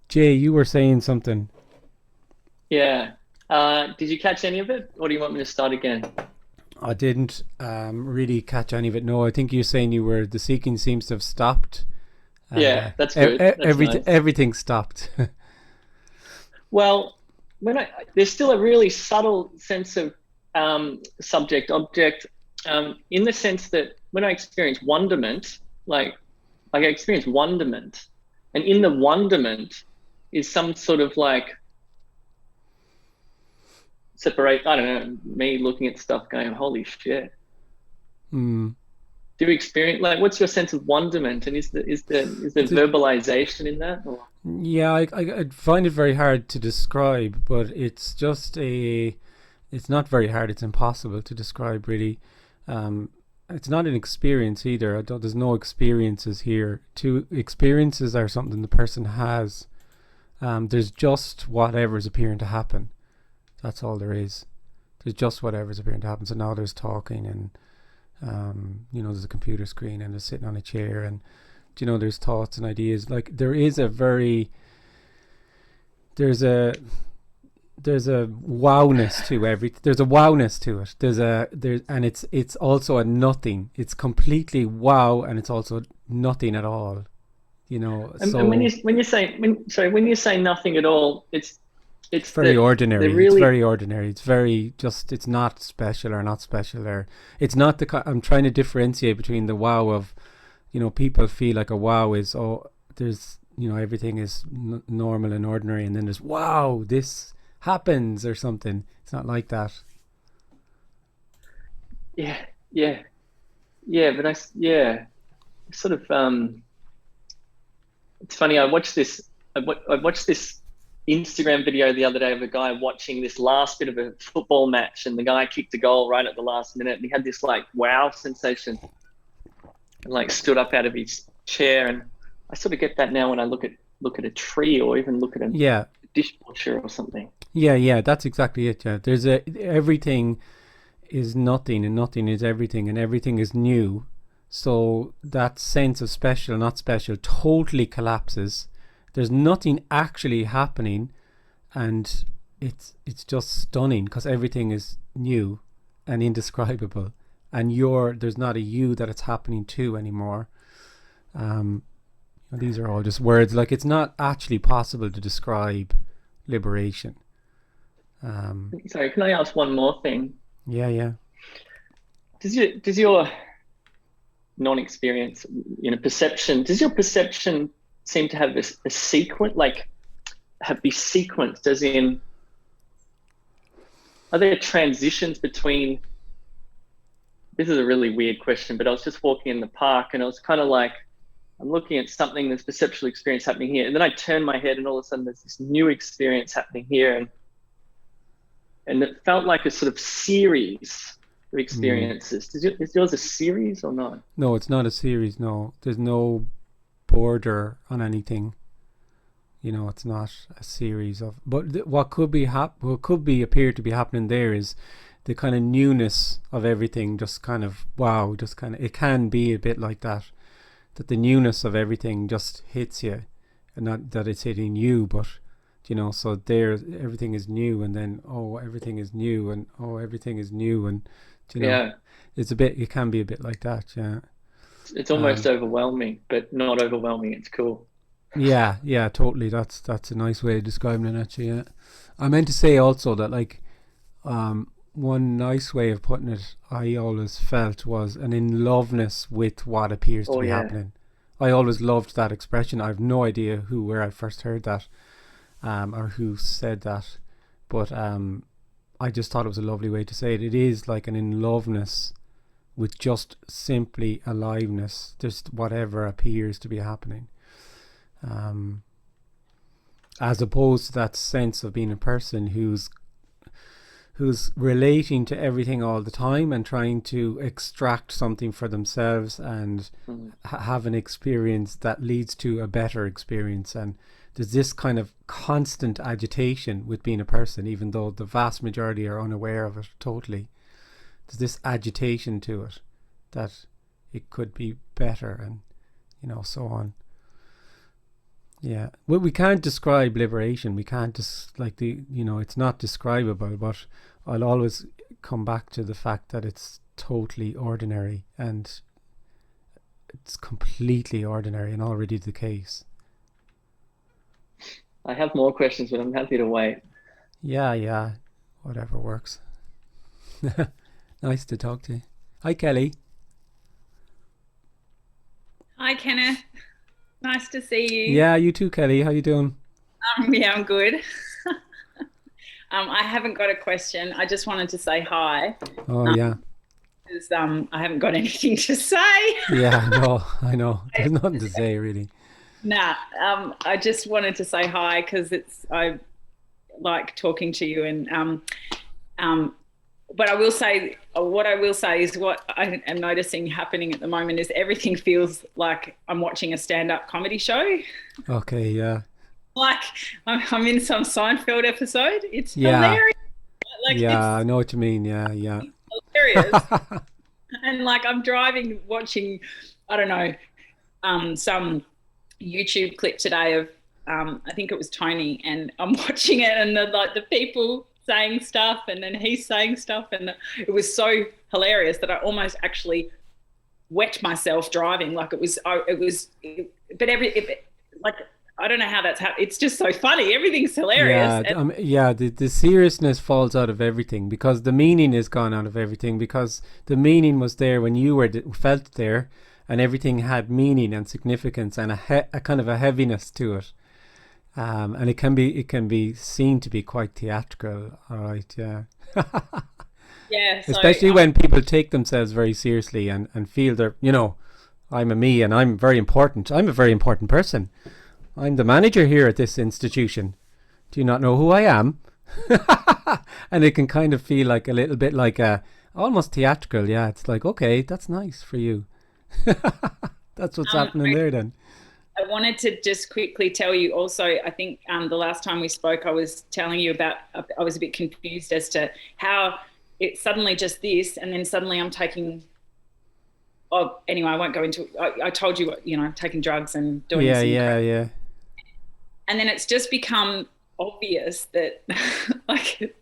Jay, you were saying something. Yeah. Did you catch any of it, or do you want me to start again? I didn't really catch any of it. No, I think you're saying the seeking seems to have stopped, and Yeah, that's good. That's nice. everything stopped. Well, there's still a really subtle sense of subject object, in the sense that when I experience wonderment, like I experience wonderment, and in the wonderment is some sort of like separate. I don't know, me looking at stuff, going, "Holy shit." Hmm. Do you experience, like, what's your sense of wonderment, and is there Th- verbalization in that, or? Yeah, I find it very hard to describe, but it's not very hard. It's impossible to describe, really. Um, it's not an experience either. There's no experiences here. Two experiences are something the person has. There's just whatever's appearing to happen. That's all there is. There's just whatever's appearing to happen. So now there's talking, and there's a computer screen, and there's sitting on a chair, and there's thoughts and ideas. Like there's a there's a wowness to every there's a wowness to it. And it's also a nothing. It's completely wow, and it's also nothing at all. And when So you say nothing at all, it's it's very the ordinary. It's really. very ordinary. It's very just. It's not special or not special, or it's not the. I'm trying to differentiate between the wow of, people feel like a wow is, oh, there's, everything is normal and ordinary, and then there's wow, this happens or something. It's not like that. Yeah, yeah, yeah, but yeah, sort of. It's funny. I watched this Instagram video the other day of a guy watching this last bit of a football match, and the guy kicked a goal right at the last minute, and he had this like wow sensation, and like stood up out of his chair. And I sort of get that now when I look at a tree, or even look at a Yeah, dishwasher or something. yeah. That's exactly it. Yeah, everything is nothing, and nothing is everything, and everything is new. So that sense of special, not special, totally collapses. There's nothing actually happening, and it's just stunning because everything is new and indescribable, and there's not a you that it's happening to anymore. Um, these are all just words. Like, it's not actually possible to describe liberation. Um, Sorry, can I ask one more thing? yeah, yeah. Does your non-experience, perception, does your perception seem to have this a sequence, like have be sequenced, as in, are there transitions between? This is a really weird question, but I was just walking in the park, and I was kind of like, I'm looking at something, this perceptual experience happening here, and then I turn my head, and all of a sudden there's this new experience happening here, and it felt like a sort of series of Mm. experiences. Is yours a series or not? No, it's not a series. No, there's no border on anything. It's not a series of. But what could be appear to be happening there is the kind of newness of everything. Just kind of wow. Just kind of it can be a bit like that. That the newness of everything just hits you, and not that it's hitting you, but so there everything is new, and then oh everything is new, and oh everything is new, and you know Yeah, it's a bit. It can be a bit like that. Yeah. it's almost Um, overwhelming, but not overwhelming. It's cool. Yeah, yeah, totally. That's a nice way of describing it, actually. Yeah, I meant to say also that one nice way of putting it, I always felt was an in loveness with what appears to Oh be yeah. happening. I always loved that expression. I have no idea where I first heard that, or who said that, but I just thought it was a lovely way to say it. It is like an in loveness with just simply aliveness, just whatever appears to be happening. Um, as opposed to that sense of being a person who's relating to everything all the time and trying to extract something for themselves and Mm. have an experience that leads to a better experience. And there's this kind of constant agitation with being a person, even though the vast majority are unaware of it totally. There's this agitation to it that it could be better, and so on. Yeah. Well, we can't describe liberation. We can't just like it's not describable, but I'll always come back to the fact that it's totally ordinary, and it's completely ordinary and already the case. I have more questions, but I'm happy to wait. Yeah. Whatever works. Nice to talk to you. Hi, Kelly. Hi, Kenneth. Nice to see you. Yeah, you too, Kelly. How you doing? Yeah, I'm good. I haven't got a question. I just wanted to say hi Oh, yeah. because I haven't got anything to say. Yeah, I know. There's nothing to say, really. Nah, I just wanted to say hi because I like talking to you, and but I will say, what I will say is what I am noticing happening at the moment is everything feels like I'm watching a stand-up comedy show. Okay, yeah. Like I'm in some Seinfeld episode. It's Yeah. hilarious. Like Yeah, I it's know what you mean. Yeah. hilarious. And like I'm driving, watching, I don't know, some YouTube clip today of, I think it was Tony, and I'm watching it, and the people saying stuff, and then he's saying stuff, and it was so hilarious that I almost actually wet myself driving. Like like I don't know how that's happened. It's just so funny. Everything's hilarious. Yeah, the seriousness falls out of everything because the meaning is gone out of everything, because the meaning was there when you felt there, and everything had meaning and significance and a kind of a heaviness to it. And it can be seen to be quite theatrical. All right, yeah. Yeah. So, Especially when people take themselves very seriously and feel they're, I'm a me and I'm very important. I'm a very important person. I'm the manager here at this institution. Do you not know who I am? And it can kind of feel like a little bit like almost theatrical. Yeah, it's like, okay, that's nice for you. That's what's happening there then. I wanted to just quickly tell you also, I think the last time we spoke, I was telling you about, I was a bit confused as to how it's suddenly just this, and then suddenly I'm taking, anyway, I won't go into, I told you, I'm taking drugs and doing some crap. Yeah. And then it's just become obvious that like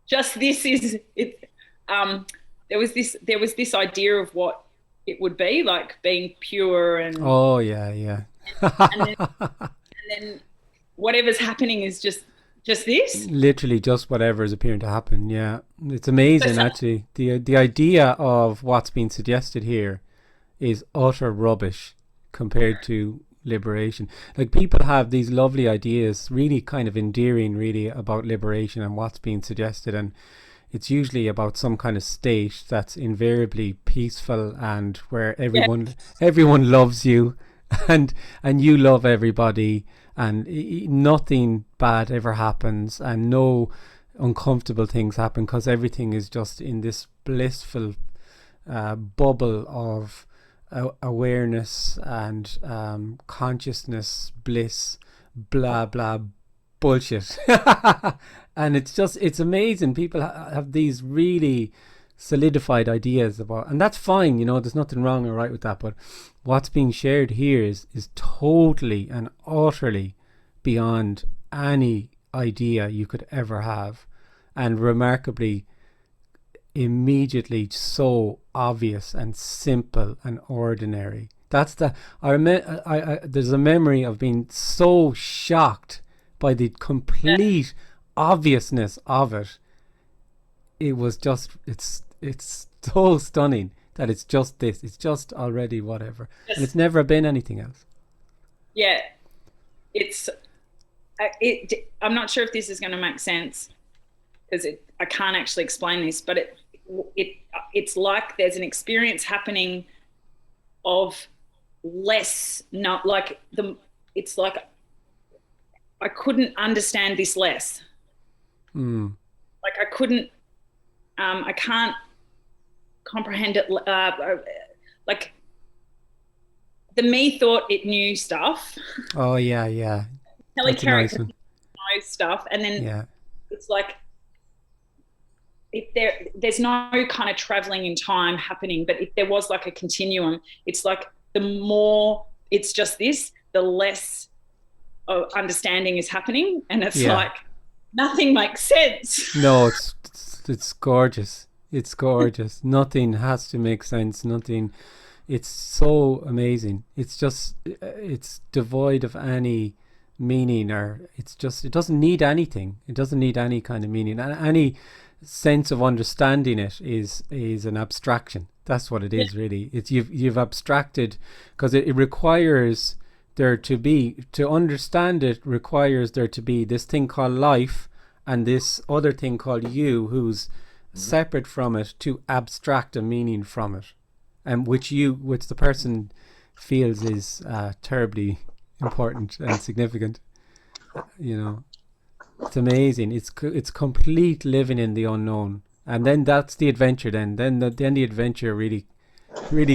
just this is it. There was this idea of what it would be like being pure and yeah. and then whatever's happening is just this. Literally just whatever is appearing to happen. Yeah, it's amazing actually. The idea of what's being suggested here is utter rubbish compared to liberation. Like, people have these lovely ideas, really kind of endearing really, about liberation and what's being suggested, and it's usually about some kind of state that's invariably peaceful and where everyone loves you and you love everybody, and nothing bad ever happens and no uncomfortable things happen because everything is just in this blissful bubble of awareness and consciousness, bliss, blah blah bullshit. And it's amazing. People have these really solidified ideas about, and that's fine, there's nothing wrong or right with that, but what's being shared here is totally and utterly beyond any idea you could ever have, and remarkably immediately so obvious and simple and ordinary. That's there's a memory of being so shocked by the complete obviousness of it. It was just it's so stunning that it's just this. It's just already whatever, and it's never been anything else. Yeah, I'm not sure if this is going to make sense because I can't actually explain this, but it's like there's an experience happening of less, not like it's like I couldn't understand this less. Like I couldn't, I can't comprehend it. Like the me thought it knew stuff. Oh yeah. Kelly That's a nice one. knows stuff, and then it's like if there's no kind of traveling in time happening, but if there was like a continuum, it's like the more it's just this, the less understanding is happening, and it's Yeah. like nothing makes sense. No, it's gorgeous. It's gorgeous. Nothing has to make sense. Nothing. It's so amazing. It's just, it's devoid of any meaning, or it doesn't need anything. It doesn't need any kind of meaning. And any sense of understanding it is an abstraction. That's what it is, really. It's you've abstracted, because it requires there to understand it requires there to be this thing called life and this other thing called you, who's separate from it, to abstract a meaning from it, and which the person feels is terribly important and significant. It's amazing. It's complete living in the unknown, and then that's the adventure. Then the adventure really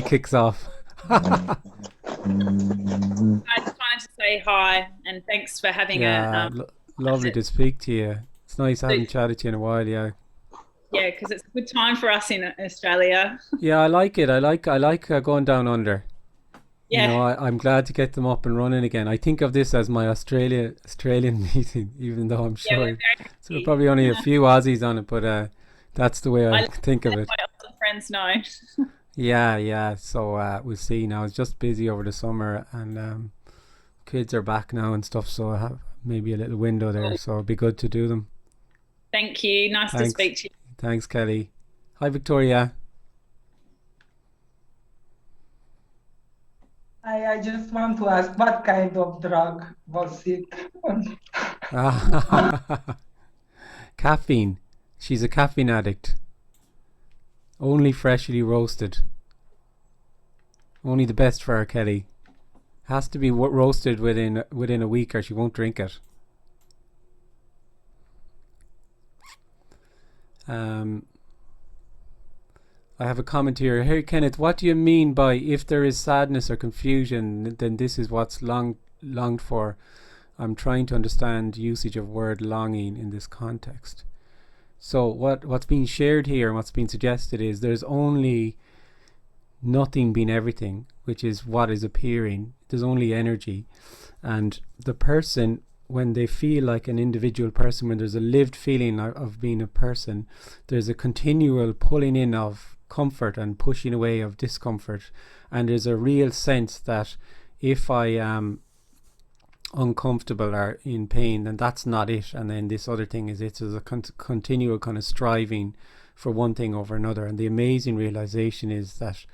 kicks off. I just wanted to say hi and thanks for having lovely to speak to you. It's nice. I haven't chatted to you in a while. Yeah, because it's a good time for us in Australia. Yeah, I like it. I like going down under. Yeah. I'm glad to get them up and running again. I think of this as my Australian meeting, even though I'm sure so probably only a few Aussies on it, but that's the way I think of it. My other friends know. Yeah. So we'll see now. It's just busy over the summer, and kids are back now and stuff, so I have maybe a little window there, so it'll be good to do them. Thank you. Nice to speak to you. Thanks, Kelly. Hi, Victoria. I just want to ask, what kind of drug was it? Caffeine. She's a caffeine addict. Only freshly roasted. Only the best for her, Kelly. Has to be roasted within a week, or she won't drink it. I have a comment here. Hey, Kenneth, what do you mean by if there is sadness or confusion, then this is what's longed for? I'm trying to understand usage of word longing in this context. So what's being shared here and what's being suggested is there's only nothing being everything, which is what is appearing. There's only energy. And the person, when they feel like an individual person, when there's a lived feeling of being a person, there's a continual pulling in of comfort and pushing away of discomfort, and there's a real sense that if I am uncomfortable or in pain, then that's not it, and then this other thing is it. So there's a continual kind of striving for one thing over another, and the amazing realization is that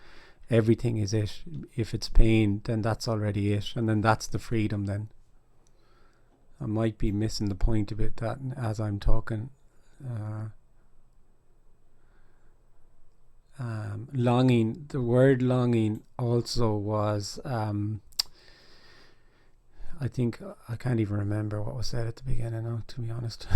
everything is it. If it's pain, then that's already it, and then that's the freedom. Then I might be missing the point a bit that as I'm talking. Longing, the word longing also was I think I can't even remember what was said at the beginning now, to be honest.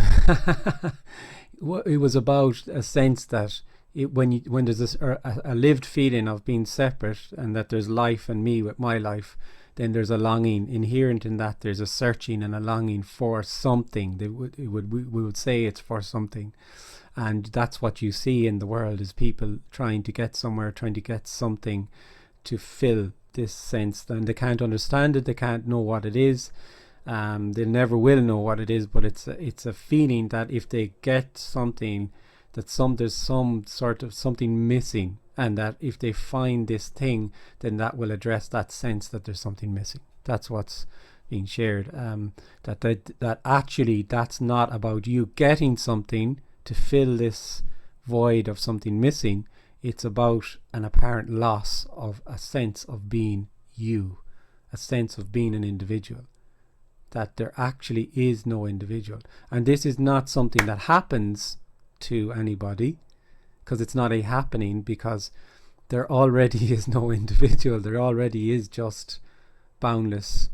It was about a sense that when there's this a lived feeling of being separate, and that there's life and me with my life, then there's a longing inherent in that. There's a searching and a longing for something. We would say it's for something. And that's what you see in the world, is people trying to get somewhere, trying to get something to fill this sense. And they can't understand it, they can't know what it is, they never will know what it is, but it's a feeling that if they get something, that there's some sort of something missing, and that if they find this thing, then that will address that sense that there's something missing. That's what's being shared, that actually that's not about you getting something to fill this void of something missing. It's about an apparent loss of a sense of being you, a sense of being an individual, that there actually is no individual. And this is not something that happens to anybody, because it's not a happening, because there already is no individual. There already is just boundless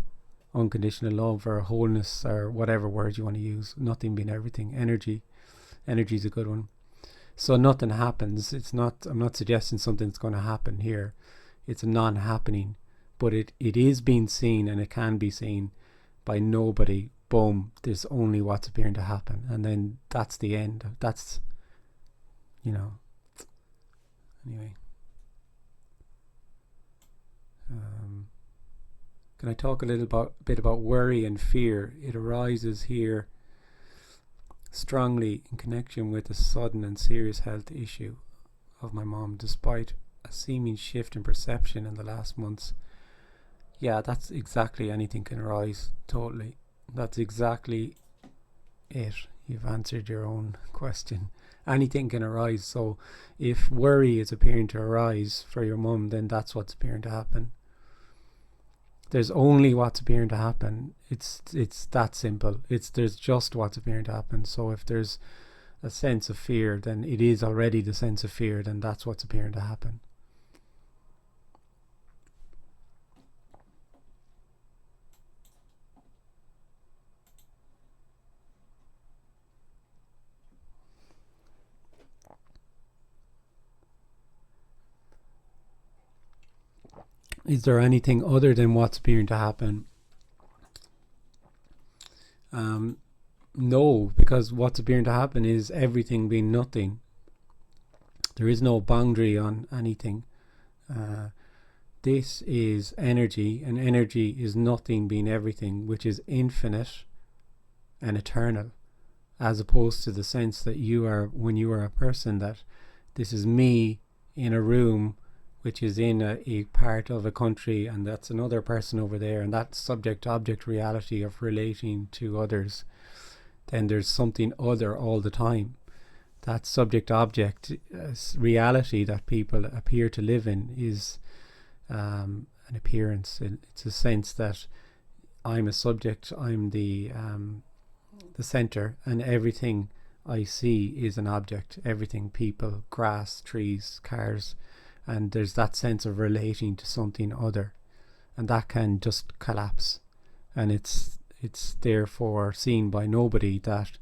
unconditional love, or wholeness, or whatever word you want to use. Nothing being everything. Energy is a good one. So nothing happens. It's not, I'm not suggesting something's going to happen here. It's a non-happening, but it is being seen, and it can be seen by nobody. Boom, there's only what's appearing to happen, and then that's the end. That's, anyway. Can I talk a bit about worry and fear? It arises here strongly in connection with a sudden and serious health issue of my mom, despite a seeming shift in perception in the last months. Yeah, that's exactly, anything can arise, totally. That's exactly it. You've answered your own question. Anything can arise. So if worry is appearing to arise for your mum, then that's what's appearing to happen. There's only what's appearing to happen. It's that simple. There's just what's appearing to happen. So if there's a sense of fear, then it is already the sense of fear, then that's what's appearing to happen. Is there anything other than what's appearing to happen? No, because what's appearing to happen is everything being nothing. There is no boundary on anything. This is energy, and energy is nothing being everything, which is infinite and eternal, as opposed to the sense that you are, when you are a person, that this is me in a room which is in a part of a country, and that's another person over there, and that subject-object reality of relating to others. Then there's something other all the time. That subject-object reality that people appear to live in is an appearance. It's a sense that I'm a subject, I'm the center, and everything I see is an object. Everything, people, grass, trees, cars, and there's that sense of relating to something other, and that can just collapse. And it's therefore seen by nobody that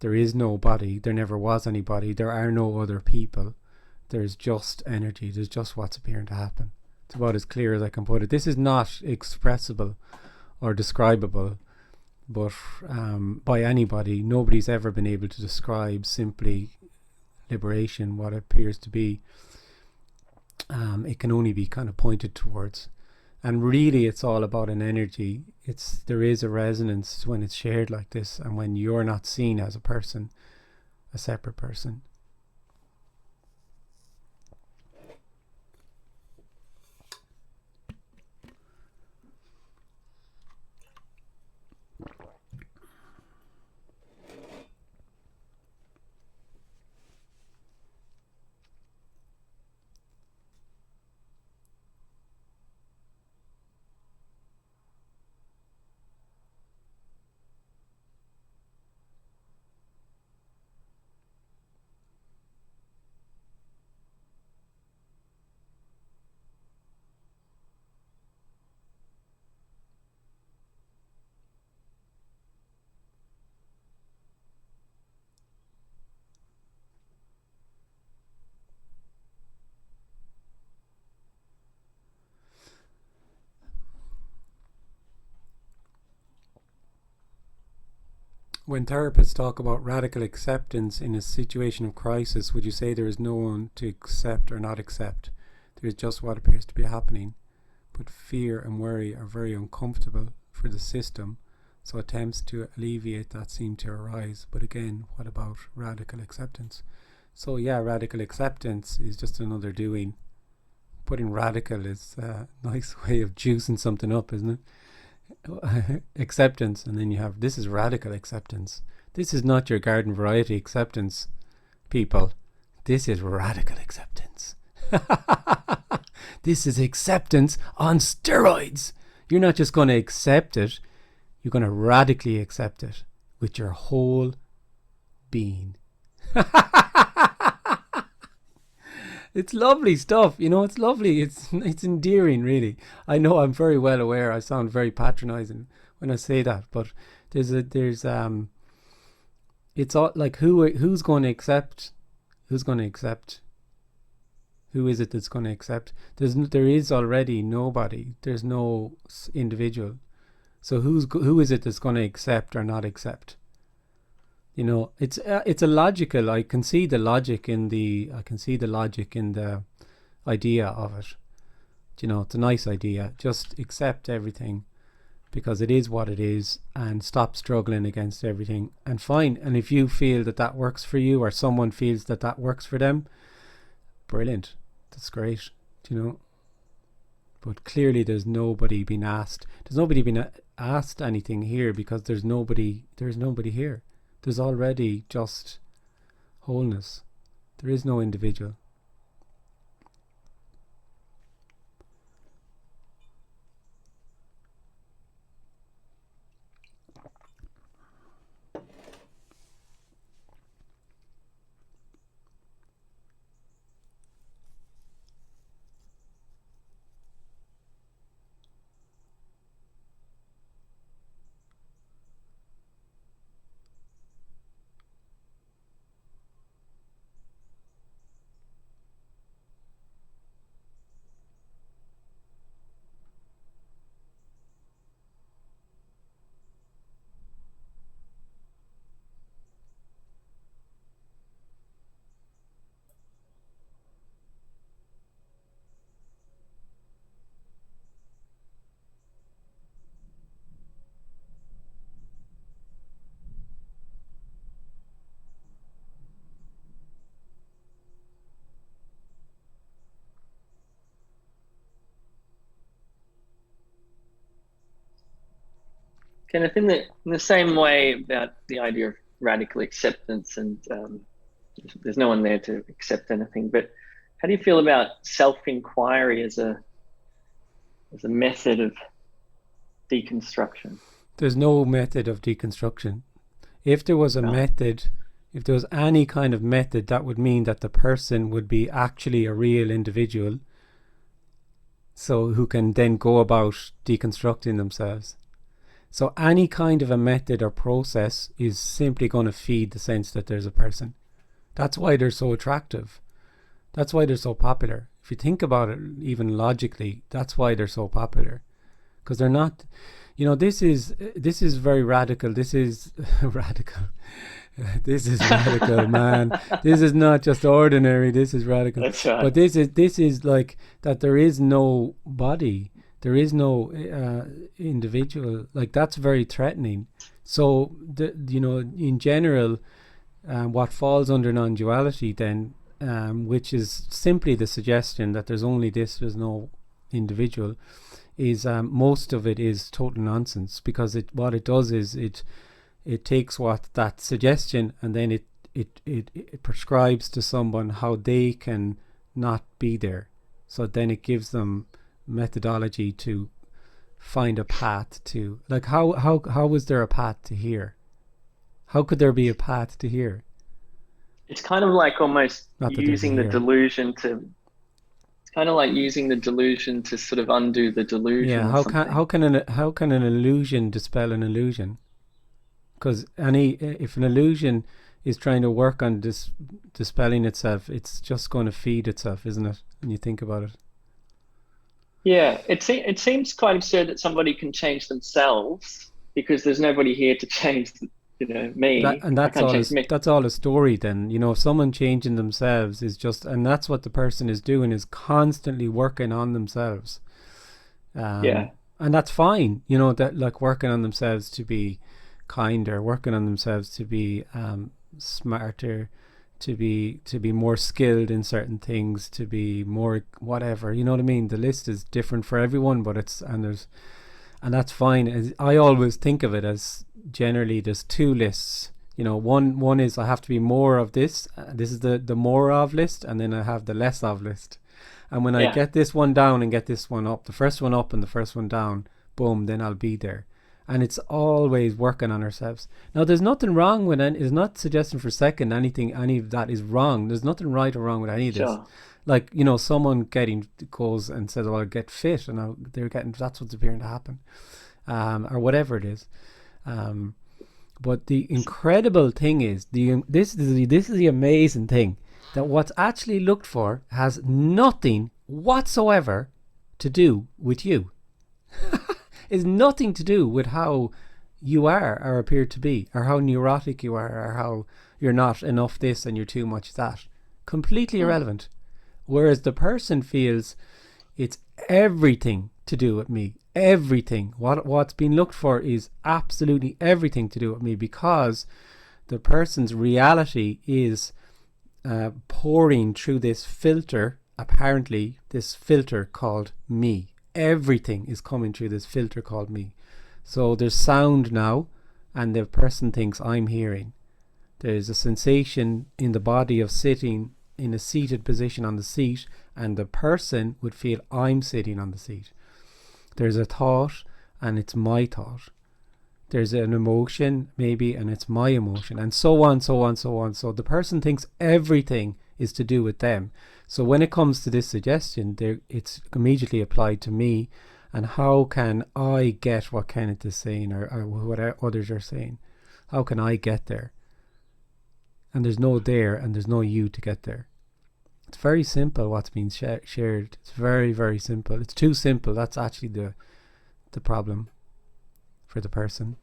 there is nobody, there never was anybody, there are no other people. There's just energy, there's just what's appearing to happen. It's about as clear as I can put it. This is not expressible or describable, but by anybody. Nobody's ever been able to describe simply liberation, what it appears to be. It can only be kind of pointed towards, and really it's all about an energy. There is a resonance when it's shared like this, and when you're not seen as a person, a separate person. When therapists talk about radical acceptance in a situation of crisis, would you say there is no one to accept or not accept? There is just what appears to be happening. But fear and worry are very uncomfortable for the system, so attempts to alleviate that seem to arise. But again, what about radical acceptance? So yeah, radical acceptance is just another doing. Putting radical is a nice way of juicing something up, isn't it? Acceptance, and then you have, this is radical acceptance. This is not your garden variety acceptance, people. This is radical acceptance. This is acceptance on steroids. You're not just going to accept it, you're going to radically accept it with your whole being. It's lovely stuff, it's lovely. It's endearing, really. I know I'm very well aware I sound very patronizing when I say that, but there's it's all like, who's going to accept? Who's going to accept? Who is it that's going to accept? There is already nobody. There's no individual. So who is it that's going to accept or not accept? It's a logical. I can see the logic in the idea of it. It's a nice idea. Just accept everything, because it is what it is, and stop struggling against everything, and fine. And if you feel that that works for you, or someone feels that that works for them, brilliant, that's great, you know. But clearly there's nobody been asked anything here, because there's nobody here. There's already just wholeness. There is no individual. Kenneth, in the same way about the idea of radical acceptance, and there's no one there to accept anything, but how do you feel about self-inquiry as a method of deconstruction? There's no method of deconstruction. If there was a method, if there was any kind of method, that would mean that the person would be actually a real individual, so who can then go about deconstructing themselves. So any kind of a method or process is simply going to feed the sense that there's a person. That's why they're so attractive. That's why they're so popular. If you think about it, even logically, that's why they're so popular. Because they're not, you know, this is very radical. This is radical. This is radical, man. This is not just ordinary. This is radical. That's right. But this is like that. There is no body. There is no individual. Like, that's very threatening. So, in general, what falls under non-duality then, which is simply the suggestion that there's only this, there's no individual, is most of it is total nonsense, because what it does is it takes what that suggestion, and then it prescribes to someone how they can not be there. So then it gives them methodology to find a path to, like, how was there a path to here? How could there be a path to here? It's kind of like almost using the delusion to, it's kind of like using the delusion to sort of undo the delusion. Yeah, how can an illusion dispel an illusion? Because if an illusion is trying to work on dispelling itself, it's just going to feed itself, isn't it? When you think about it. Yeah, it seems quite absurd that somebody can change themselves, because there's nobody here to change, me. That's all a story then. Someone changing themselves is just, and that's what the person is doing, is constantly working on themselves. And that's fine, that, like, working on themselves to be kinder, working on themselves to be smarter, to be more skilled in certain things, to be more whatever, you know what I mean? The list is different for everyone, but and that's fine. I always think of it as, generally there's two lists. One is I have to be more of this. This is the more of list, and then I have the less of list. And when I get this one down and get this one up, the first one up and the first one down, boom, then I'll be there. And it's always working on ourselves. Now, there's nothing wrong with it. It's not suggesting for a second any of that is wrong. There's nothing right or wrong with any of this. Sure. Like, someone goes and says, well, I'll get fit, and that's what's appearing to happen. Or whatever it is. But the incredible thing is, this is the amazing thing, that what's actually looked for has nothing whatsoever to do with you. Is nothing to do with how you are or appear to be, or how neurotic you are, or how you're not enough this and you're too much that. Completely irrelevant. Whereas the person feels it's everything to do with me, everything. What's been looked for is absolutely everything to do with me, because the person's reality is pouring through this filter, apparently this filter called me. Everything is coming through this filter called me. So there's sound now, and the person thinks I'm hearing. There's a sensation in the body of sitting in a seated position on the seat, and the person would feel I'm sitting on the seat. There's a thought, and it's my thought. There's an emotion, maybe, and it's my emotion, and so on, so on, so on. So the person thinks everything is to do with them. So when it comes to this suggestion, it's immediately applied to me, and how can I get what Kenneth is saying, or what others are saying? How can I get there? And there's no there, and there's no you to get there. It's very simple what's being shared. It's very, very simple. It's too simple. That's actually the problem for the person.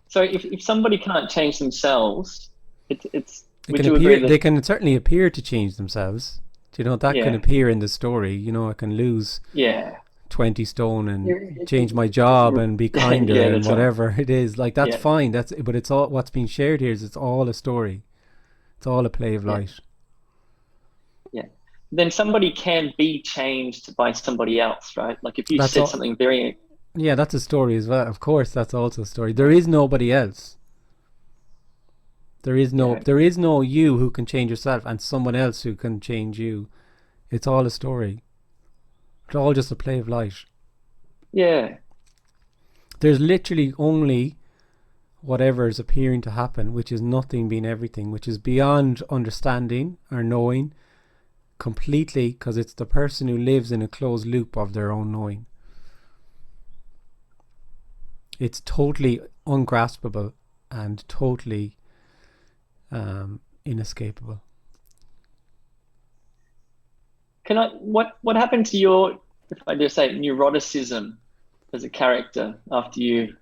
So if somebody can't change themselves, it's they can certainly appear to change themselves. Do you know, that can Yeah. appear in the story. You know, I can lose yeah 20 stone and change my job and be kinder Yeah, and that's right. whatever it is. Like, that's Yeah. fine. But it's all what's being shared here is it's all a story. It's all a play of Yeah. light. Then somebody can be changed by somebody else, right? Like if you That's said all- something very Yeah, that's a story as well. Of course, that's also a story. There is nobody else. There is no you who can change yourself and someone else who can change you. It's all a story. It's all just a play of light. yeah There's literally only whatever is appearing to happen, which is nothing being everything, which is beyond understanding or knowing completely, because it's the person who lives in a closed loop of their own knowing. It's totally ungraspable and totally inescapable. Can I what happened to your, if I just say, neuroticism as a character after you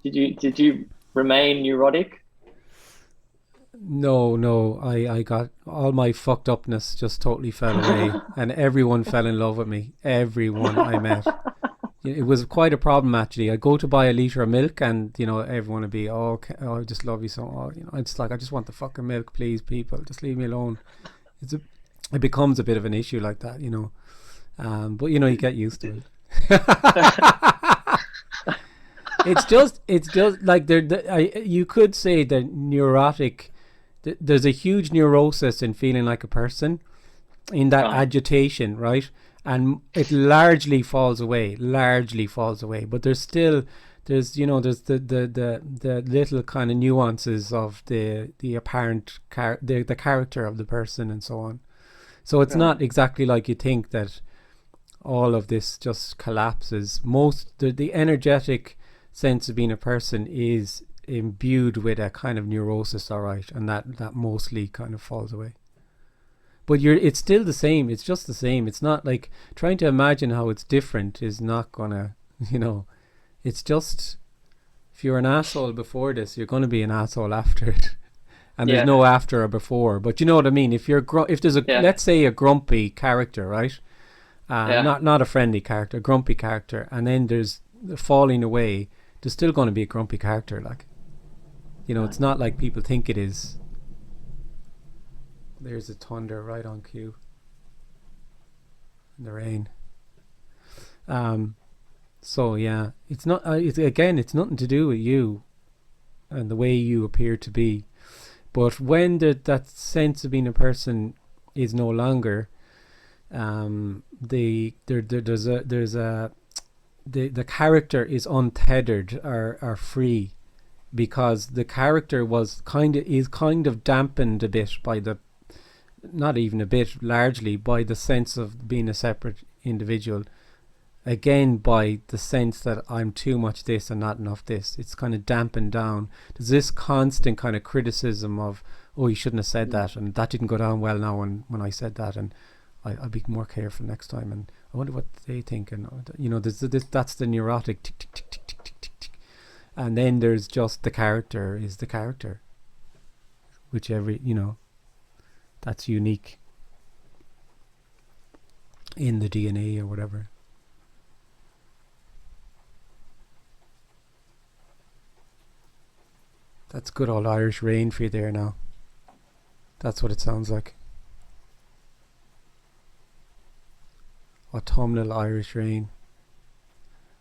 did you remain neurotic? No, I got all my fucked upness just totally fell away, and everyone fell in love with me. Everyone I met. It was quite a problem, actually. I'd go to buy a litre of milk, and you know, everyone would be, oh, I just love you so. Oh, you know, it's like, I just want the fucking milk, please, people, just leave me alone. It becomes a bit of an issue like that, you know. But you know, you get used to it. It's just like you could say that neurotic. There's a huge neurosis in feeling like a person, in that agitation, right? And it largely falls away. But there's the little kind of nuances of the apparent the character of the person and so on. So it's not exactly like you think that all of this just collapses. The energetic sense of being a person is imbued with a kind of neurosis, all right, and that mostly kind of falls away. But it's still the same. It's just the same. It's not like trying to imagine how it's different is not gonna, you know, it's just, if you're an asshole before this, you're gonna be an asshole after it. And there's no after or before. But you know what I mean? If there's let's say a grumpy character, right? Not a friendly character, a grumpy character, and then there's the falling away, there's still going to be a grumpy character, like, you know, it's not like people think it is. There's a thunder right on cue in the rain. So yeah, it's not it's nothing to do with you and the way you appear to be. But when that sense of being a person is no longer, the character is untethered or free, because the character is kind of dampened a bit by not even a bit, largely by the sense of being a separate individual. Again, by the sense that I'm too much this and not enough this. It's kind of dampened down. There's this constant kind of criticism of, oh, you shouldn't have said that, and that didn't go down well now when I said that, and I'll be more careful next time, and I wonder what they think, and you know, that's the neurotic tick, tick, tick, tick, tick, tick, tick, tick. And then there's just the character, which that's unique in the DNA or whatever. That's good old Irish rain for you there now. That's what it sounds like. Autumnal Irish rain.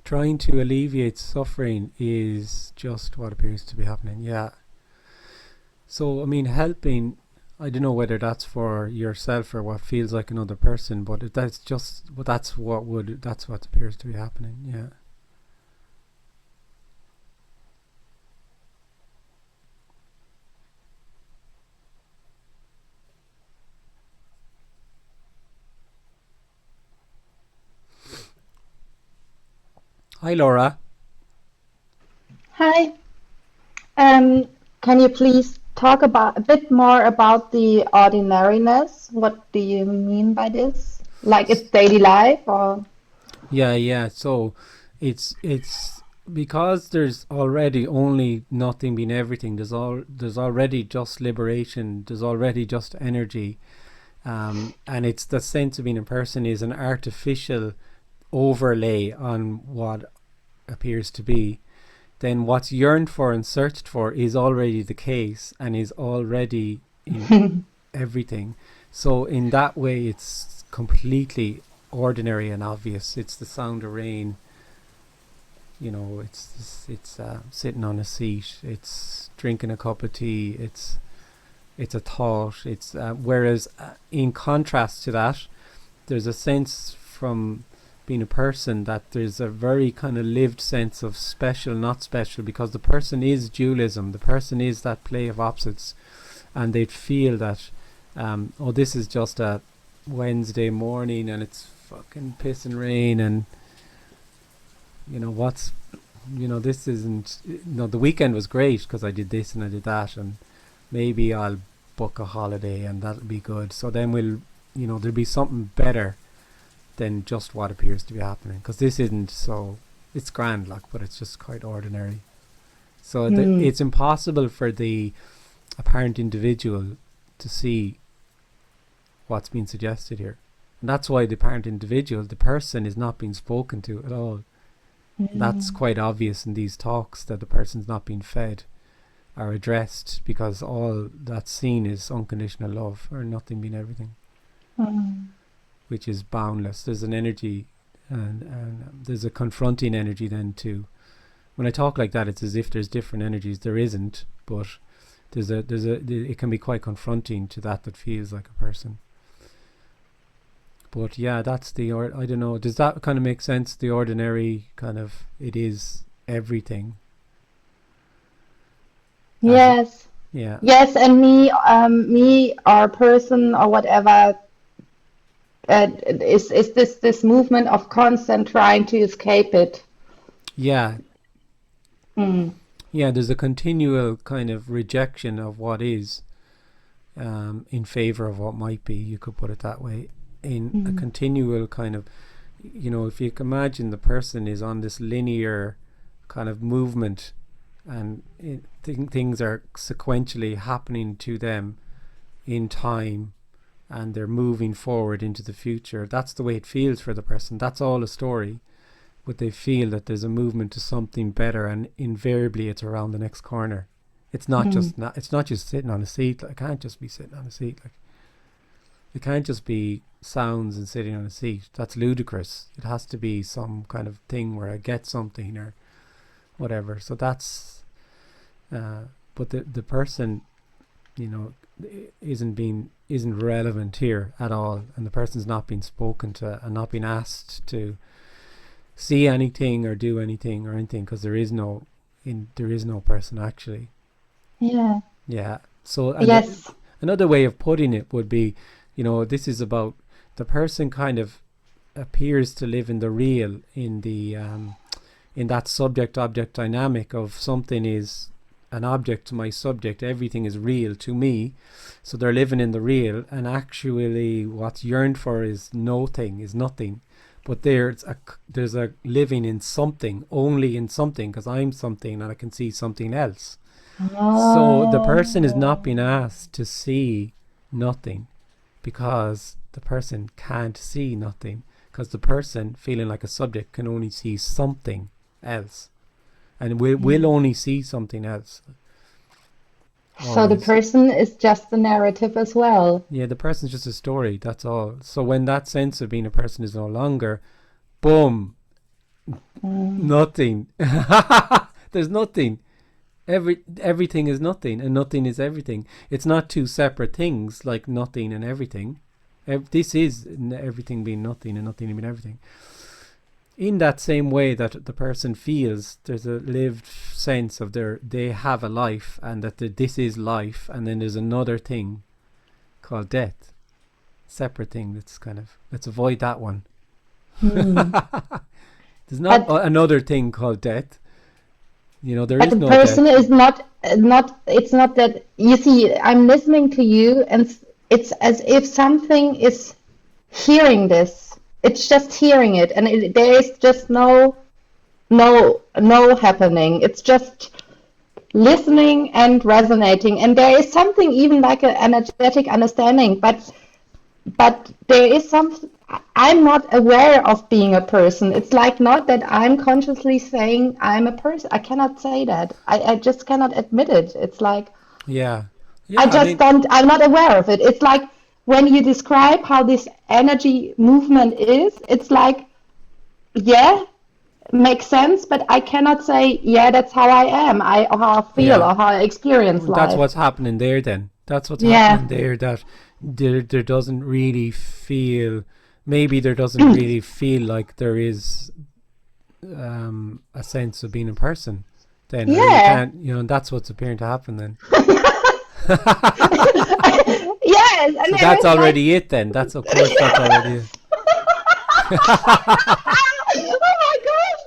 Trying to alleviate suffering is just what appears to be happening. Yeah. So, I mean, helping, I don't know whether that's for yourself or what feels like another person, but that's what appears to be happening. Yeah. Hi, Laura. Hi. Can you please talk about a bit more about the ordinariness? What do you mean by this? Like it's daily life or? Yeah. So it's because there's already only nothing being everything. There's already just liberation. There's already just energy, and it's the sense of being a person is an artificial overlay on what appears to be. Then what's yearned for and searched for is already the case and is already in everything. So in that way, it's completely ordinary and obvious. It's the sound of rain. You know, it's sitting on a seat. It's drinking a cup of tea. It's a thought. It's whereas in contrast to that, there's a sense from being a person that there's a very kind of lived sense of special, not special, because the person is dualism. The person is that play of opposites, and they'd feel that, oh, this is just a Wednesday morning and it's fucking pissing rain, and you know this isn't. The weekend was great because I did this and I did that, and maybe I'll book a holiday and that'll be good. So then there'll be something better than just what appears to be happening, because this isn't, so it's grand, like, but it's just quite ordinary. So it's impossible for the apparent individual to see what's being suggested here, and that's why the apparent individual, the person, is not being spoken to at all. That's quite obvious in these talks, that the person's not being fed or addressed, because all that's seen is unconditional love, or nothing being everything, which is boundless. There's an energy, and there's a confronting energy then too. When I talk like that, it's as if there's different energies. There isn't, but it can be quite confronting to that feels like a person. But yeah, that's I don't know, does that kind of make sense? The ordinary kind of, it is everything. Yes. Yeah. Yes, and me or person or whatever, is this movement of constant trying to escape it. Yeah. Yeah, there's a continual kind of rejection of what is, in favor of what might be, you could put it that way, in a continual kind of, if you can imagine the person is on this linear kind of movement, and things are sequentially happening to them in time, and they're moving forward into the future. That's the way it feels for the person. That's all a story, but they feel that there's a movement to something better, and invariably it's around the next corner. It's not it's not just sitting on a seat. Like, it can't just be sitting on a seat. Like, it can't just be sounds and sitting on a seat. That's ludicrous. It has to be some kind of thing where I get something or whatever. So that's but the person, isn't relevant here at all, and the person's not being spoken to and not being asked to see anything or do anything or anything, because there is no person actually. Yeah. So Yes. Another way of putting it would be, this is about the person kind of appears to live in the real, in the in that subject-object dynamic of something is an object to my subject, everything is real to me. So they're living in the real, and actually what's yearned for is nothing. But there's a living in something, only in something, because I'm something and I can see something else. So the person is not being asked to see nothing, because the person can't see nothing, because the person feeling like a subject can only see something else, and will only see something else. So the always. person is just the narrative as well. Yeah, the person's just a story, that's all. So when that sense of being a person is no longer, boom, nothing. There's nothing. Everything is nothing, and nothing is everything. It's not two separate things like nothing and everything. This is everything being nothing and nothing being everything. In that same way that the person feels, there's a lived sense of they have a life, and that this is life, and then there's another thing called death. Separate thing. That's kind of, let's avoid that one. There's not another thing called death. There is But the no person death. is not, it's not that, you see, I'm listening to you and it's as if something is hearing this. It's just hearing it, and there is just no happening. It's just listening and resonating, and there is something even like an energetic understanding, but there is something. I'm not aware of being a person. It's like not that I'm consciously saying I'm a person. I cannot say that. I just cannot admit it. It's like Yeah. I just don't, I'm not aware of it. It's like when you describe how this energy movement is, it's like, yeah, makes sense, but I cannot say, yeah, that's how I am, or how I feel, Yeah. or how I experience life. That's what's happening there then. That's what's happening there, that there doesn't really feel, maybe there doesn't really feel like there is a sense of being a person then. Yeah. Or you can't, that's what's appearing to happen then. Yes, and So that's already it then. That's, of course, that's already it. Oh my gosh,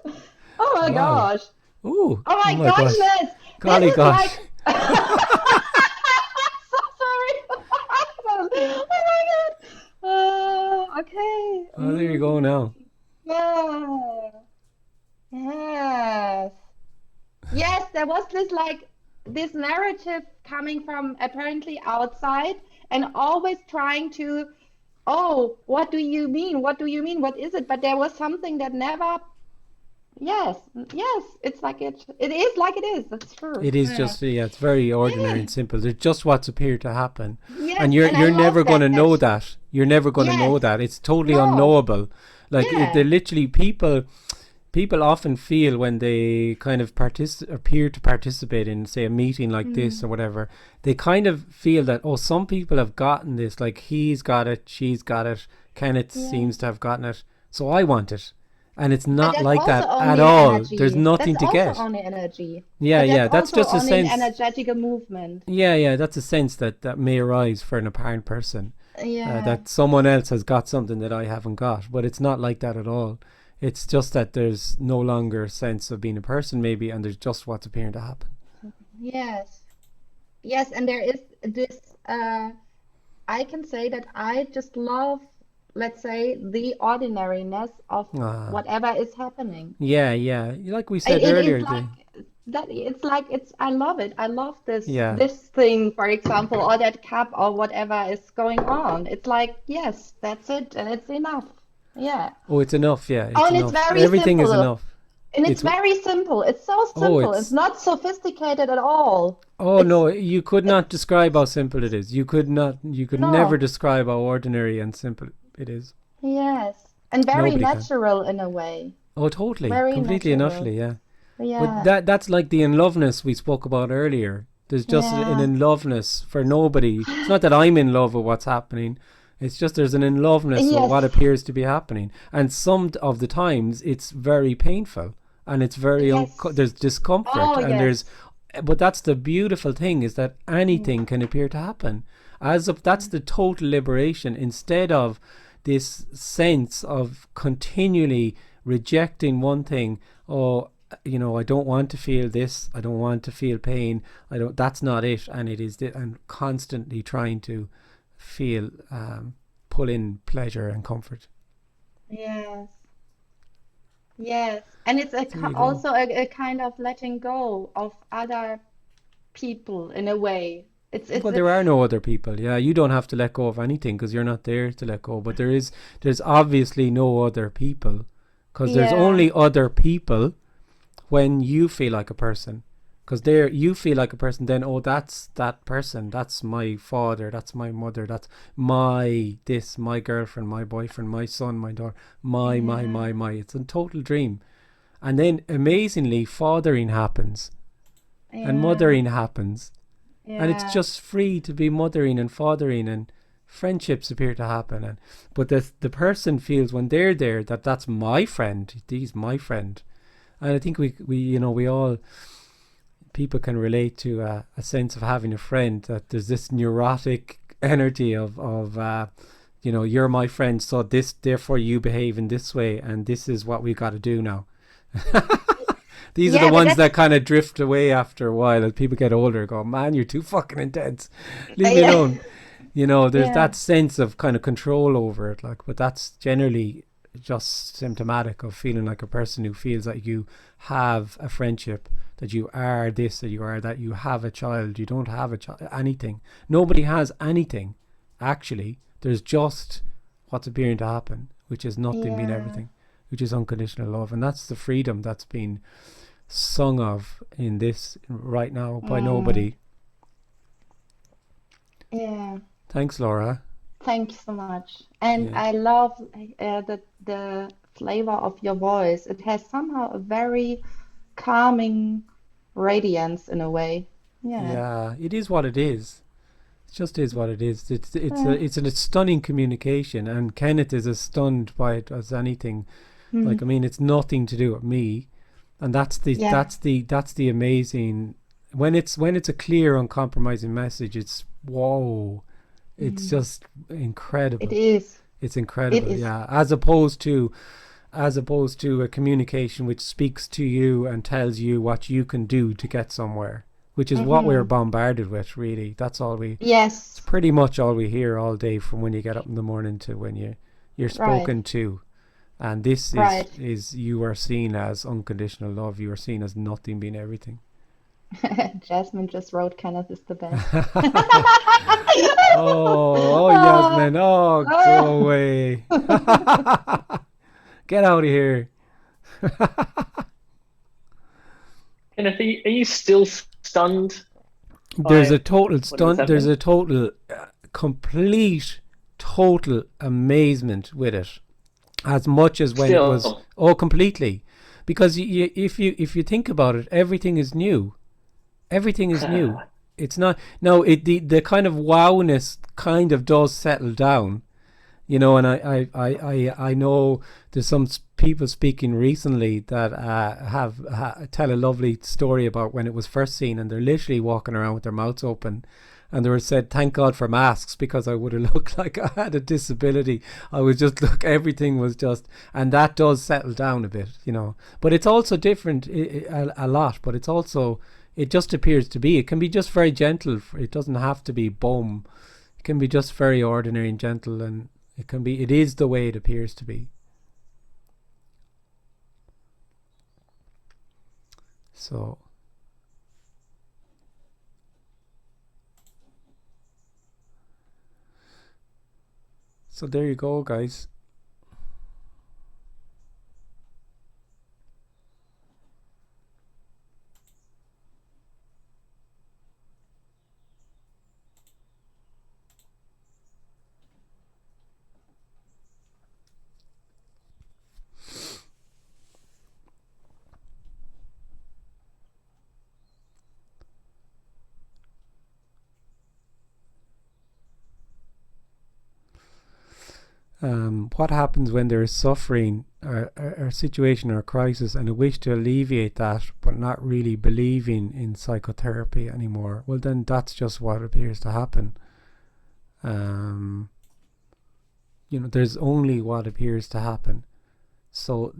Liz! Oh my Wow. gosh! Ooh. Oh my gosh, gosh. Liz! Golly This is gosh. like... I'm so sorry. Oh my god. Okay. Oh, there you go now. Yeah. Yes. Yes, there was this narrative coming from apparently outside and always trying to, oh, what do you mean? What do you mean? What is it? But there was something that never, yes, it's like it is like it is. That's true. It is just, it's very ordinary and simple. There's just what's appeared to happen. Yes, And you're I love never going to that. know that. You're never going to know Yes. that. It's totally No. unknowable. Like, Yeah. they're literally, people often feel when they kind of appear to participate in, say, a meeting like this or whatever, they kind of feel that, oh, some people have gotten this, like he's got it, she's got it, Kenneth seems to have gotten it, so I want it. And it's But not that's like that also at only all. energy. There's nothing That's to get. also only energy. Yeah, But yeah, that's also just a only sense. energetic movement. Yeah, that's a sense that may arise for an apparent person. Yeah. That someone else has got something that I haven't got. But it's not like that at all. It's just that there's no longer a sense of being a person, maybe, and there's just what's appearing to happen. Yes. Yes, and there is this, I can say that I just love, let's say, the ordinariness of whatever is happening. Yeah. Like we said It earlier. is like that. It's like I love it. I love this Yeah. this thing, for example, or that cup or whatever is going on. It's like, yes, that's it, and it's enough. Yeah. Oh, it's enough. Yeah, it's And enough. it's very Everything is simple. enough. And it's very simple. It's so simple. It's not sophisticated at all. Oh no, you could not describe how simple it is. You could No. never describe how ordinary and simple it is. Yes. And very Nobody can. natural in a way. Oh, totally. Very Completely and natural. utterly, yeah. Yeah. But that's like the in-loveness we spoke about earlier. There's just an in-loveness for nobody. It's not that I'm in love with what's happening. It's just there's an in-loveness of what appears to be happening. And some of the times it's very painful. And it's very, there's discomfort. But that's the beautiful thing, is that anything can appear to happen. That's the total liberation, instead of this sense of continually rejecting one thing. Oh, I don't want to feel this. I don't want to feel pain. That's not it. And it is, and constantly trying to feel, pull in pleasure and comfort. Yes. Yes. And it's also a kind of letting go of other people in a way. Well, there are no other people. Yeah, you don't have to let go of anything because you're not there to let go. But there's obviously no other people, because there's only other people when you feel like a person. Because there you feel like a person, then, oh, that's that person, that's my father, that's my mother, that's my this, my girlfriend, my boyfriend, my son, my daughter, my. It's a total dream. And then amazingly, fathering happens and mothering happens. And it's just free to be mothering and fathering, and friendships appear to happen. And but the person feels when they're there that that's my friend, he's my friend. And I think we all, people can relate to a sense of having a friend, that there's this neurotic energy of you're my friend, so therefore you behave in this way, and this is what we got to do now. These are the ones that kind of drift away after a while as people get older, go, man, you're too fucking intense, leave me alone. There's that sense of kind of control over it, like, but that's generally just symptomatic of feeling like a person who feels that you have a friendship, that you are this, that you are that, you have a child, you don't have a child, anything. Nobody has anything, actually. There's just what's appearing to happen, which is nothing being everything, which is unconditional love. And that's the freedom that's been sung of in this right now by nobody. Yeah. Thanks, Laura. Thank you so much. And I love the flavor of your voice. It has somehow a very calming radiance in a way. Yeah, it is what it is. It just is what it is. It's a stunning communication, and Kenneth is as stunned by it as anything. Like, I mean, it's nothing to do with me, and that's the amazing, when it's a clear, uncompromising message. It's whoa. It's just incredible. It is. It's incredible, yeah. As opposed to a communication which speaks to you and tells you what you can do to get somewhere, which is what we're bombarded with, really. That's all we... Yes. It's pretty much all we hear all day, from when you get up in the morning to when you're spoken to. And this is you are seen as unconditional love. You are seen as nothing being everything. Jasmine just wrote, Kenneth is the best. oh, Jasmine. Oh, go away. Get out of here. Kenneth, are you still stunned? There's a total stun. There's a total, complete, total amazement with it. As much as when it was, completely, because if you think about it, everything is new. Everything is new. It's not, no, the kind of wowness kind of does settle down, and I know there's some people speaking recently that tell a lovely story about when it was first seen, and they're literally walking around with their mouths open, and they were said, thank God for masks, because I would have looked like I had a disability. I was just, everything was just, and that does settle down a bit, but it's also different a lot, but it's also, it just appears to be. It can be just very gentle. It doesn't have to be boom. It can be just very ordinary and gentle, and it is the way it appears to be. So there you go, guys. What happens when there is suffering or a situation or a crisis and a wish to alleviate that, but not really believing in psychotherapy anymore? Well, then that's just what appears to happen. There's only what appears to happen. So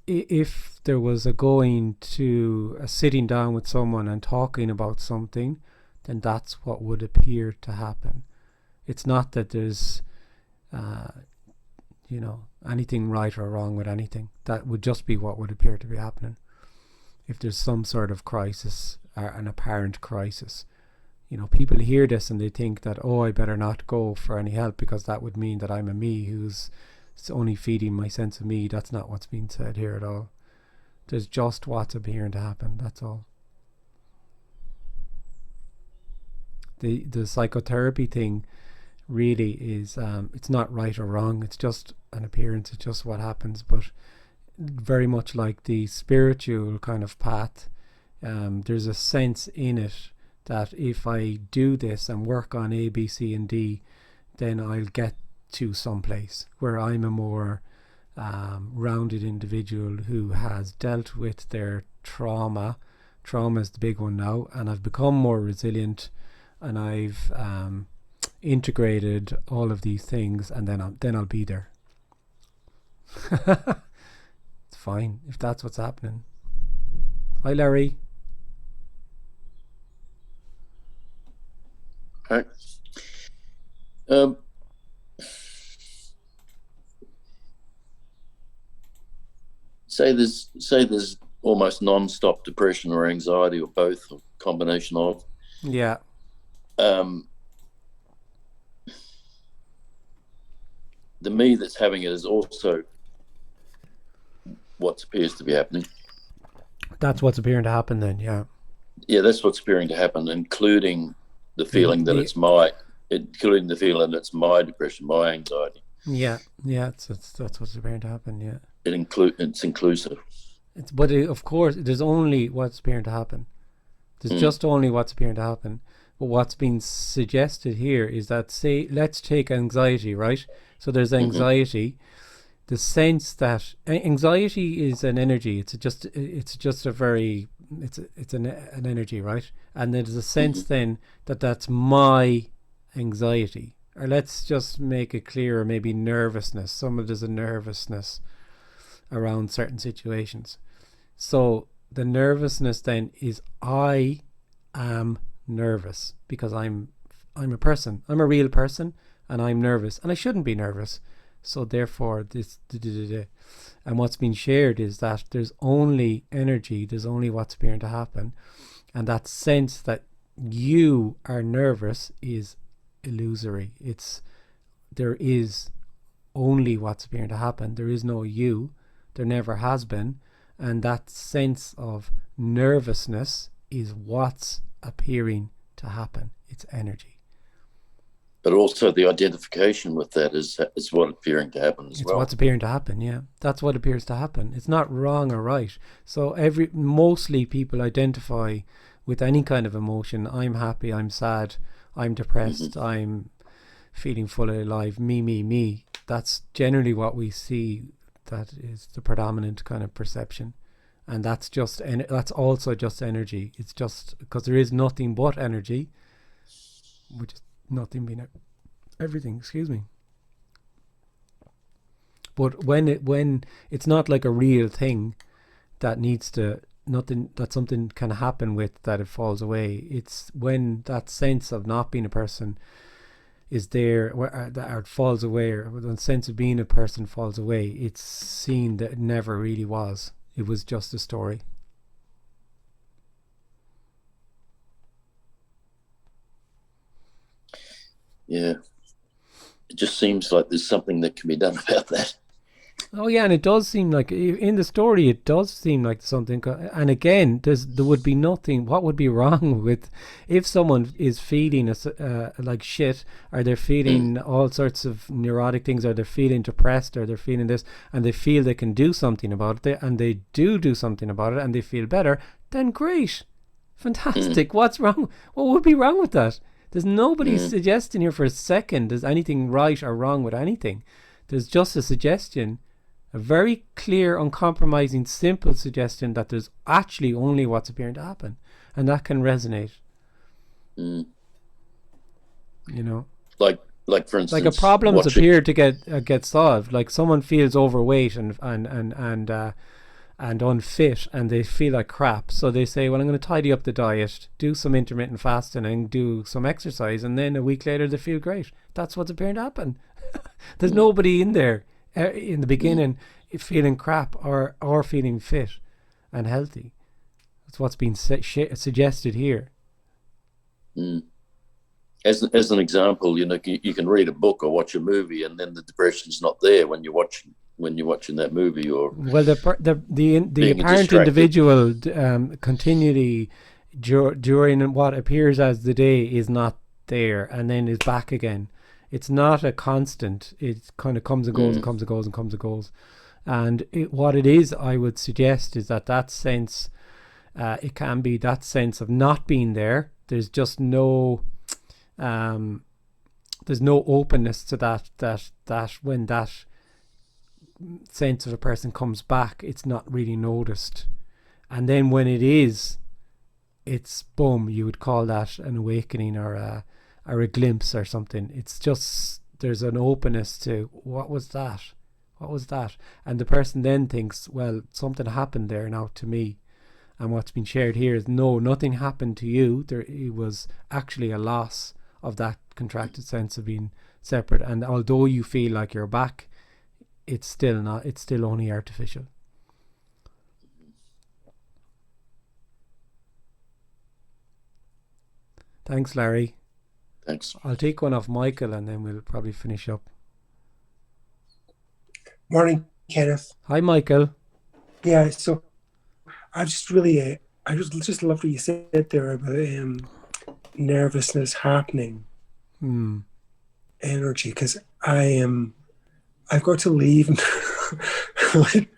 if there was a going to a sitting down with someone and talking about something, then that's what would appear to happen. It's not that there's anything right or wrong with anything. That would just be what would appear to be happening. If there's some sort of crisis, an apparent crisis, people hear this and they think that, oh, I better not go for any help, because that would mean that I'm a me who's only feeding my sense of me. That's not what's being said here at all. There's just what's appearing to happen. That's all. the psychotherapy thing really is, it's not right or wrong, it's just an appearance, it's just what happens. But very much like the spiritual kind of path, there's a sense in it that if I do this and work on A, B, C and D, then I'll get to some place where I'm a more rounded individual who has dealt with their trauma. Trauma is the big one now, and I've become more resilient, and I've integrated all of these things, and then I'll be there. It's fine if that's what's happening. Hi, Larry. Okay. Say there's almost non-stop depression or anxiety or both, or combination of. Yeah. The me that's having it is also what appears to be happening. That's what's appearing to happen then, yeah. Yeah, that's what's appearing to happen, including the feeling that it's my depression, my anxiety. Yeah, that's what's appearing to happen, yeah. It's inclusive. But of course, there's only what's appearing to happen. There's just only what's appearing to happen. But what's being suggested here is that, say, let's take anxiety, right? So there's anxiety, the sense that anxiety is an energy. It's just an energy, right? And there's a sense then that that's my anxiety. Or let's just make it clearer, maybe nervousness. There's a nervousness around certain situations. So the nervousness then is I am nervous because I'm a person. I'm a real person and I'm nervous and I shouldn't be nervous. So therefore this and what's been shared is that there's only energy, there's only what's appearing to happen, and that sense that you are nervous is illusory. There is only what's appearing to happen. There is no you. There never has been. And that sense of nervousness is what's appearing to happen. It's energy. But also the identification with that is what appearing to happen as well. It's what's appearing to happen, yeah. That's what appears to happen. It's not wrong or right. So mostly people identify with any kind of emotion. I'm happy, I'm sad, I'm depressed, I'm feeling fully alive, me. That's generally what we see. That is the predominant kind of perception, and that's also just energy. It's just because there is nothing but energy, which is nothing being everything. Excuse me. But when it's not like a real thing that something can happen with, that it falls away. It's when that sense of not being a person is there, or it falls away, or the sense of being a person falls away, it's seen that it never really was. It was just a story. Yeah. It just seems like there's something that can be done about that. Oh yeah, and it does seem like in the story it does seem like something. And again, there would be nothing. What would be wrong with if someone is feeling like shit, or they're feeling all sorts of neurotic things, or they're feeling depressed, or they're feeling this, and they feel they can do something about it, and they do something about it, and they feel better. Then great, fantastic. What's wrong? What would be wrong with that? There's nobody suggesting here for a second there's anything right or wrong with anything. There's just a suggestion. A very clear, uncompromising, simple suggestion that there's actually only what's appearing to happen, and that can resonate. You know, like for instance, like a problem's appeared to get solved. Like someone feels overweight and unfit, and they feel like crap. So they say, "Well, I'm going to tidy up the diet, do some intermittent fasting, and do some exercise," and then a week later they feel great. That's what's appearing to happen. There's nobody in there in the beginning feeling crap or feeling fit and healthy. That's what's been suggested here. As an example, you can read a book or watch a movie, and then the depression's not there when you're watching that movie, or the apparent individual continually during what appears as the day is not there and then is back again. It's not a constant. It kind of comes and goes and comes and goes and comes and goes. And what it is, I would suggest, is that sense, it can be that sense of not being there. There's just no, there's no openness to that when that sense of a person comes back, it's not really noticed. And then when it is, it's boom, you would call that an awakening or a glimpse or something. It's just, there's an openness to what was that, and the person then thinks, well, something happened there now to me. And what's been shared here is, no, nothing happened to you. It was actually a loss of that contracted sense of being separate. And although you feel like you're back, it's still not. It's still only artificial. Thanks, Larry. Thanks. I'll take one off Michael and then we'll probably finish up. Morning, Kenneth. Hi, Michael. Yeah, so I just really, I just love what you said there about nervousness happening, energy, because I've got to leave in like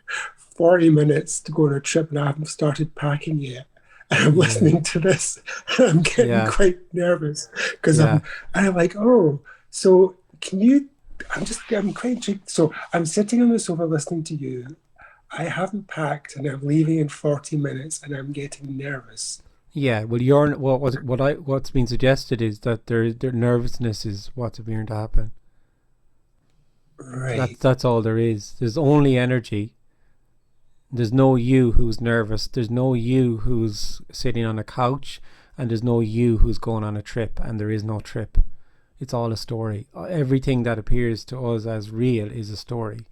40 minutes to go on a trip and I haven't started packing yet. And I'm listening to this and I'm getting quite nervous because I'm like, oh, so can you, I'm quite intrigued. So I'm sitting on the sofa listening to you. I haven't packed and I'm leaving in 40 minutes and I'm getting nervous. Yeah, well, what's been suggested is that their nervousness is what's appearing to happen. Right. That's all there is. There's only energy. There's no you who's nervous. There's no you who's sitting on a couch, and there's no you who's going on a trip, and there is no trip. It's all a story. Everything that appears to us as real is a story.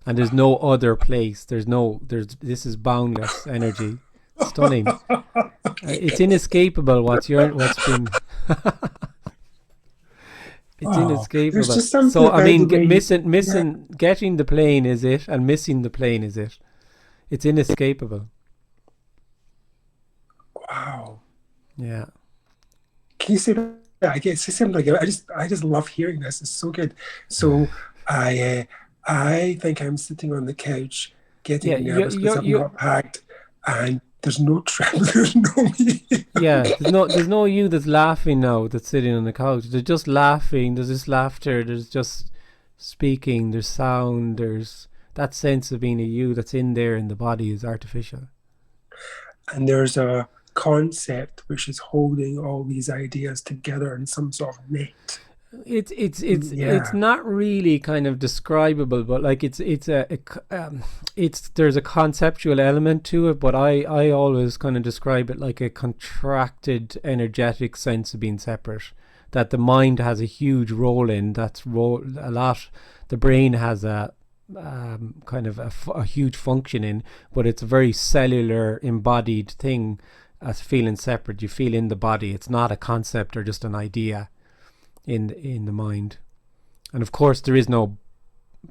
And there's no other place. This is boundless energy. Stunning. It's inescapable what's been it's inescapable. So I mean, missing getting the plane is it, and missing the plane is it. It's inescapable. Wow. Yeah. Can you say that? I guess something like I just love hearing this. It's so good. So I think I'm sitting on the couch getting nervous because I'm not packed, and there's no trip. There's no me. Yeah, there's no you that's laughing now. That's sitting on the couch. They're just laughing. There's this laughter. There's just speaking. There's sound. There's that sense of being a you that's in there, and the body is artificial. And there's a concept which is holding all these ideas together in some sort of net. It's not really kind of describable, but like there's a conceptual element to it, but I always kind of describe it like a contracted energetic sense of being separate that the mind has a huge role in. The brain has a kind of a huge function in, but it's a very cellular embodied thing as feeling separate. You feel in the body. It's not a concept or just an idea in the mind. And of course there is no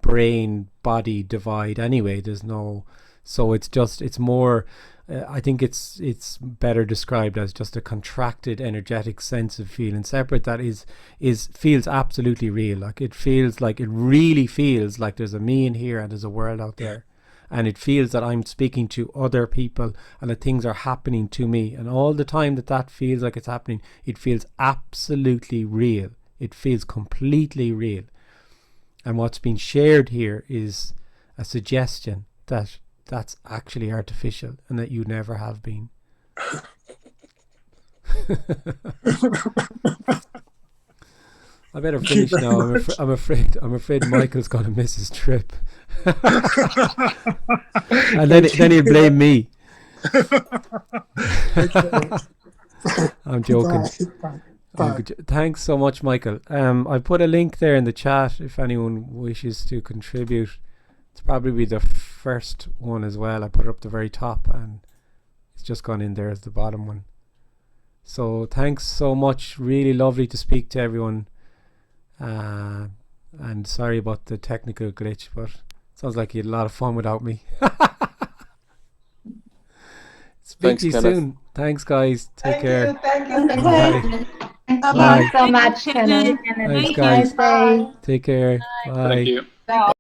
brain body divide anyway. So it's more I think it's better described as just a contracted energetic sense of feeling separate that feels absolutely real. Like it really feels like there's a me in here and there's a world out there, and it feels that I'm speaking to other people and that things are happening to me, and all the time that feels like it's happening, it feels absolutely real. It feels completely real. And what's been shared here is a suggestion that that's actually artificial and that you never have been. I better finish now. I'm afraid Michael's going to miss his trip. And then he'll blame me. I'm joking. Thanks so much, Michael. I put a link there in the chat if anyone wishes to contribute. It's probably the first one as well. I put it up the very top and it's just gone in there as the bottom one. So thanks so much. Really lovely to speak to everyone. And sorry about the technical glitch, but it sounds like you had a lot of fun without me. Speak to you soon. Thanks, guys. Take care. Thank you. Bye. Thank Bye. you so much, Kenneth. Thanks, Have a guys. nice day. Take care. Bye. Thank you. Thank